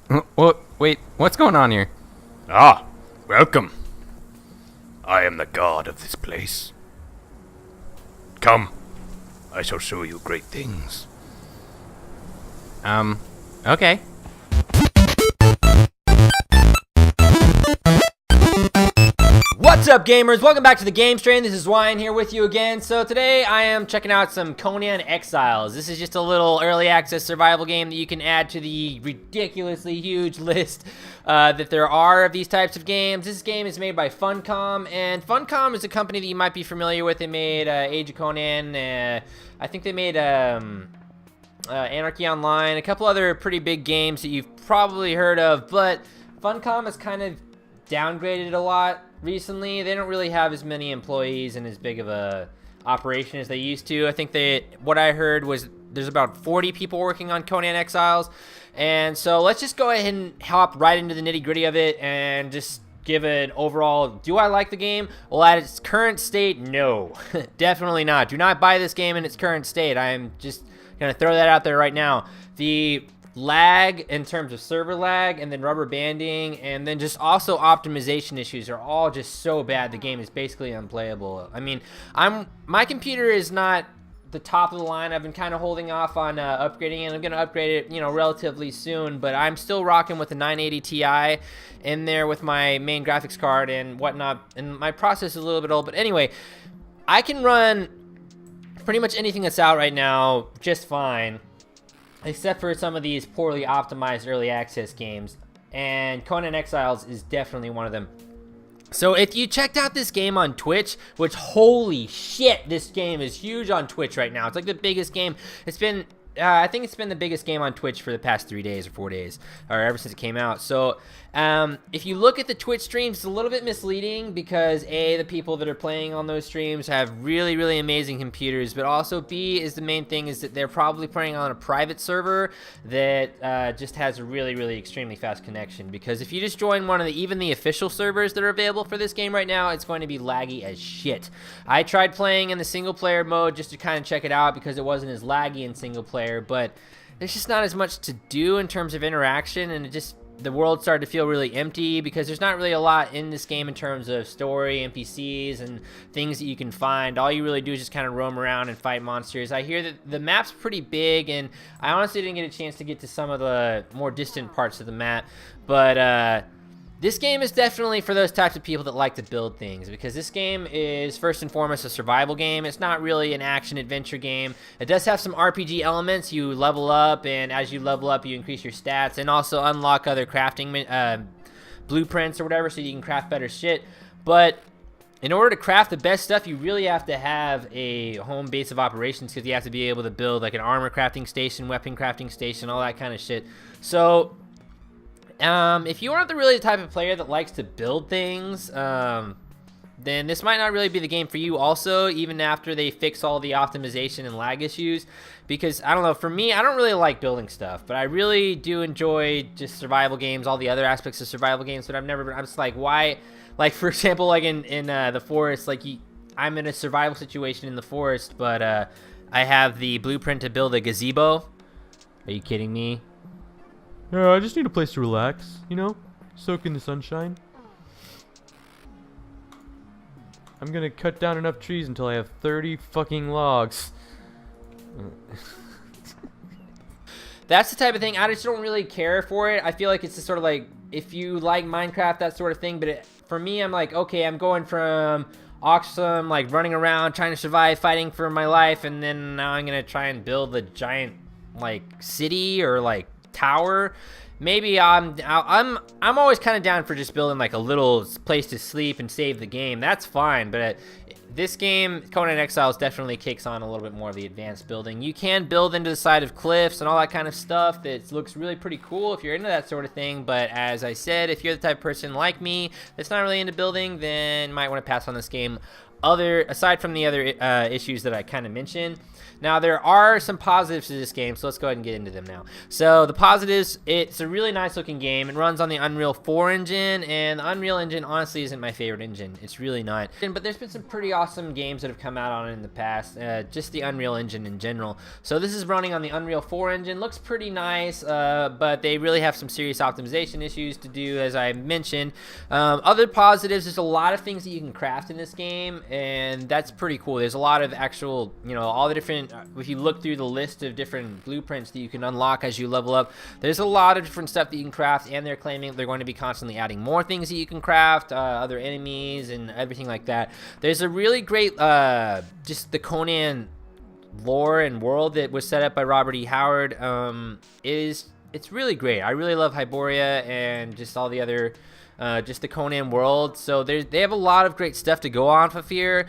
What? Wait, what's going on here? Ah, welcome. I am the god of this place. Come, I shall show you great things. Okay. What's up, gamers? Welcome back to the Game Strain. This is Ryan here with you again. So today I am checking out some Conan Exiles. This is just a little early access survival game that you can add to the ridiculously huge list that there are of these types of games. This game is made by Funcom, and Funcom is a company that you might be familiar with. They made Age of Conan. I think they made Anarchy Online, a couple other pretty big games that you've probably heard of, but Funcom has kind of downgraded a lot recently. They don't really have as many employees and as big of a operation as they used to. I think what I heard was there's about 40 people working on Conan Exiles, and so let's just go ahead and hop right into the nitty-gritty of it and just give an overall, do I like the game? Well, at its current state, no. Definitely not. Do not buy this game in its current state. I am just gonna throw that out there right now. The lag in terms of server lag, and then rubber banding, and then just also optimization issues are all just so bad the game is basically unplayable. I mean, my computer is not the top of the line. I've been kind of holding off on upgrading it. I'm gonna upgrade it, relatively soon, but I'm still rocking with the 980 Ti in there with my main graphics card and whatnot, and my processor is a little bit old, but anyway, I can run pretty much anything that's out right now just fine, except for some of these poorly optimized early access games, and Conan Exiles is definitely one of them. So if you checked out this game on Twitch, which holy shit, this game is huge on Twitch right now. It's like the biggest game. It's been, I think it's been the biggest game on Twitch for the past 3 days or 4 days, or ever since it came out. So if you look at the Twitch streams, it's a little bit misleading because A, the people that are playing on those streams have really, really amazing computers, but also B is the main thing is that they're probably playing on a private server that just has a really, really extremely fast connection, because if you just join one of even the official servers that are available for this game right now, it's going to be laggy as shit. I tried playing in the single player mode just to kind of check it out because it wasn't as laggy in single player, but there's just not as much to do in terms of interaction, and the world started to feel really empty because there's not really a lot in this game in terms of story, NPCs, and things that you can find. All you really do is just kind of roam around and fight monsters. I hear that the map's pretty big, and I honestly didn't get a chance to get to some of the more distant parts of the map, but this game is definitely for those types of people that like to build things, because this game is first and foremost a survival game. It's not really an action-adventure game. It does have some RPG elements. You level up, and as you level up, you increase your stats and also unlock other crafting blueprints or whatever, so you can craft better shit. But in order to craft the best stuff, you really have to have a home base of operations, because you have to be able to build like an armor crafting station, weapon crafting station, all that kind of shit. So if you aren't really the type of player that likes to build things, then this might not really be the game for you also, even after they fix all the optimization and lag issues, because I don't know, for me, I don't really like building stuff, but I really do enjoy just survival games, all the other aspects of survival games, but I'm just like, why, like, for example, like in the forest, like, I'm in a survival situation in the forest, but I have the blueprint to build a gazebo. Are you kidding me? Yeah, I just need a place to relax, soak in the sunshine. I'm gonna cut down enough trees until I have 30 fucking logs. That's the type of thing, I just don't really care for it. I feel like it's just sort of like, if you like Minecraft, that sort of thing, but for me, I'm like, okay, I'm going from awesome, like, running around, trying to survive, fighting for my life, and then now I'm gonna try and build a giant, like, city or, like, tower. Maybe I'm always kind of down for just building like a little place to sleep and save the game. That's fine, but this game, Conan Exiles, definitely kicks on a little bit more of the advanced building. You can build into the side of cliffs and all that kind of stuff. That looks really pretty cool if you're into that sort of thing, but as I said, if you're the type of person like me that's not really into building, then you might want to pass on this game aside from the other issues that I kind of mentioned. Now, there are some positives to this game, so let's go ahead and get into them now. So the positives, it's a really nice looking game. It runs on the Unreal 4 engine, and the Unreal engine honestly isn't my favorite engine. It's really not. But there's been some pretty awesome games that have come out on it in the past, just the Unreal engine in general. So this is running on the Unreal 4 engine. Looks pretty nice, but they really have some serious optimization issues to do, as I mentioned. Other positives, there's a lot of things that you can craft in this game, and that's pretty cool. There's a lot of actual, all the different, if you look through the list of different blueprints that you can unlock as you level up, there's a lot of different stuff that you can craft, and they're claiming they're going to be constantly adding more things that you can craft, other enemies and everything like that. There's a really great just the Conan lore and world that was set up by Robert E. Howard. It's really great. I really love Hyboria and just all the other just the Conan world. So they have a lot of great stuff to go off of here.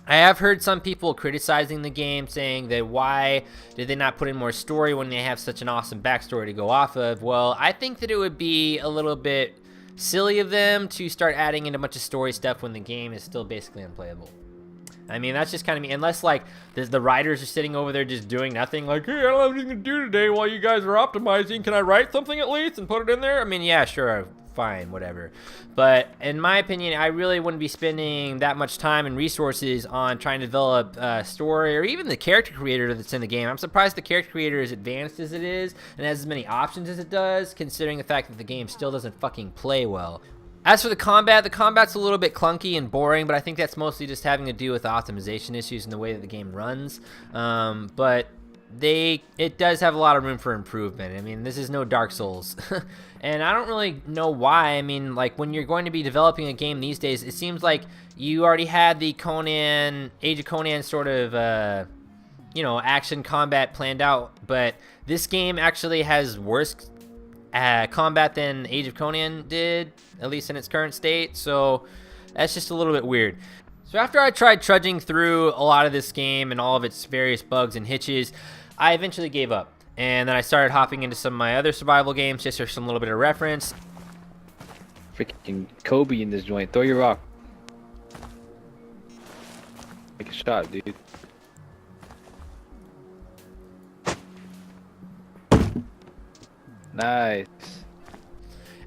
I have heard some people criticizing the game, saying that why did they not put in more story when they have such an awesome backstory to go off of. Well, I think that it would be a little bit silly of them to start adding in a bunch of story stuff when the game is still basically unplayable. I mean, that's just kind of me. Unless, like, the writers are sitting over there just doing nothing, like, hey, I don't have anything to do today while you guys are optimizing. Can I write something at least and put it in there? I mean, yeah, sure, fine, whatever. But in my opinion, I really wouldn't be spending that much time and resources on trying to develop a story or even the character creator that's in the game. I'm surprised the character creator is advanced as it is and has as many options as it does, considering the fact that the game still doesn't fucking play well. As for the combat's a little bit clunky and boring, but I think that's mostly just having to do with the optimization issues and the way that the game runs. But it does have a lot of room for improvement. I mean, this is no Dark Souls. And I don't really know why. I mean, like, when you're going to be developing a game these days, it seems like you already had the Age of Conan sort of, action combat planned out. But this game actually has worse combat than Age of Conan did, at least in its current state. So that's just a little bit weird. So after I tried trudging through a lot of this game and all of its various bugs and hitches, I eventually gave up. And then I started hopping into some of my other survival games just for some little bit of reference. Freaking Kobe in this joint. Throw your rock. Take a shot, dude. Nice.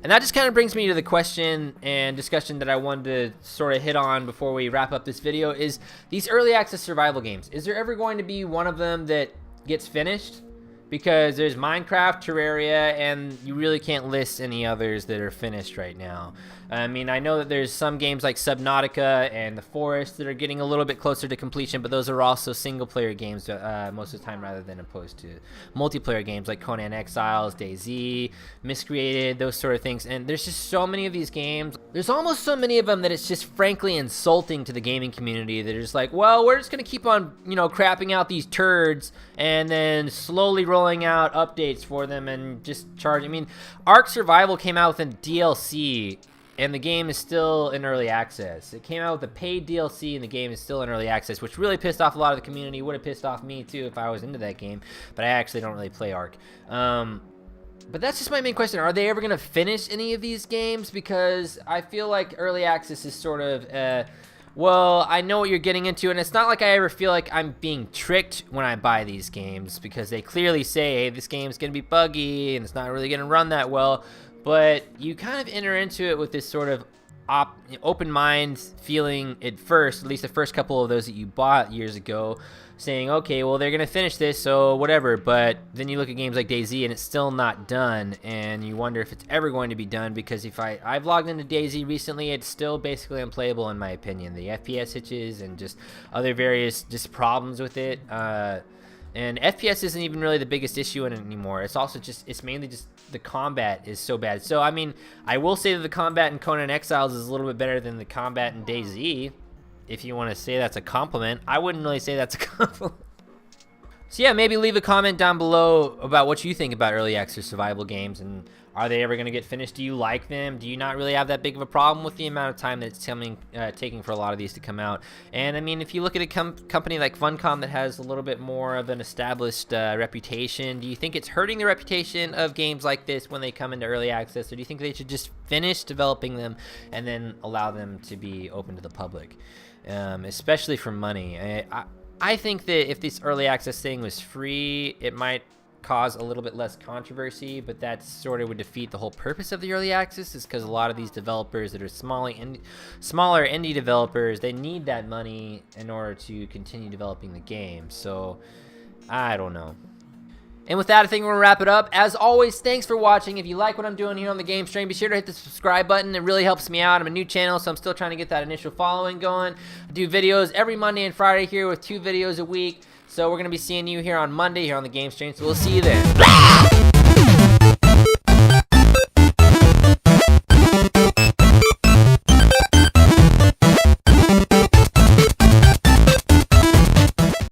And that just kind of brings me to the question and discussion that I wanted to sort of hit on before we wrap up this video, is these early access survival games. Is there ever going to be one of them that gets finished? Because there's Minecraft, Terraria, and you really can't list any others that are finished right now. I mean, I know that there's some games like Subnautica and The Forest that are getting a little bit closer to completion, but those are also single-player games most of the time rather than opposed to multiplayer games like Conan Exiles, DayZ, Miscreated, those sort of things. And there's just so many of these games. There's almost so many of them that it's just frankly insulting to the gaming community. They're just like, well, we're just going to keep on, crapping out these turds and then slowly rolling out updates for them and just charging. I mean, Ark Survival came out with a DLC, and the game is still in early access. It came out with a paid DLC, and the game is still in early access, which really pissed off a lot of the community. Would have pissed off me too if I was into that game, but I actually don't really play Ark. But that's just my main question. Are they ever going to finish any of these games? Because I feel like early access is sort of, well, I know what you're getting into, and it's not like I ever feel like I'm being tricked when I buy these games, because they clearly say, hey, this game's going to be buggy, and it's not really going to run that well. But you kind of enter into it with this sort of open mind feeling at first, at least the first couple of those that you bought years ago, saying, okay, well, they're going to finish this, so whatever. But then you look at games like DayZ, and it's still not done, and you wonder if it's ever going to be done, because if I've logged into DayZ recently, it's still basically unplayable in my opinion. The FPS hitches and just other various just problems with it. And FPS isn't even really the biggest issue in it anymore. It's also just, it's mainly just the combat is so bad. So, I mean, I will say that the combat in Conan Exiles is a little bit better than the combat in DayZ. If you want to say that's a compliment. I wouldn't really say that's a compliment. So yeah, maybe leave a comment down below about what you think about early access survival games, and are they ever going to get finished? Do you like them? Do you not really have that big of a problem with the amount of time that it's taking for a lot of these to come out? And I mean, if you look at a company like Funcom that has a little bit more of an established reputation, do you think it's hurting the reputation of games like this when they come into early access, or do you think they should just finish developing them and then allow them to be open to the public? especially for money. I think that if this early access thing was free, it might cause a little bit less controversy, but that sort of would defeat the whole purpose of the early access, is because a lot of these developers that are smaller indie developers, they need that money in order to continue developing the game. So I don't know. And with that, I think we're gonna wrap it up. As always, thanks for watching. If you like what I'm doing here on the game stream, be sure to hit the subscribe button. It really helps me out. I'm a new channel, so I'm still trying to get that initial following going. I do videos every Monday and Friday here with 2 videos a week. So we're gonna be seeing you here on Monday here on the game stream. So we'll see you then.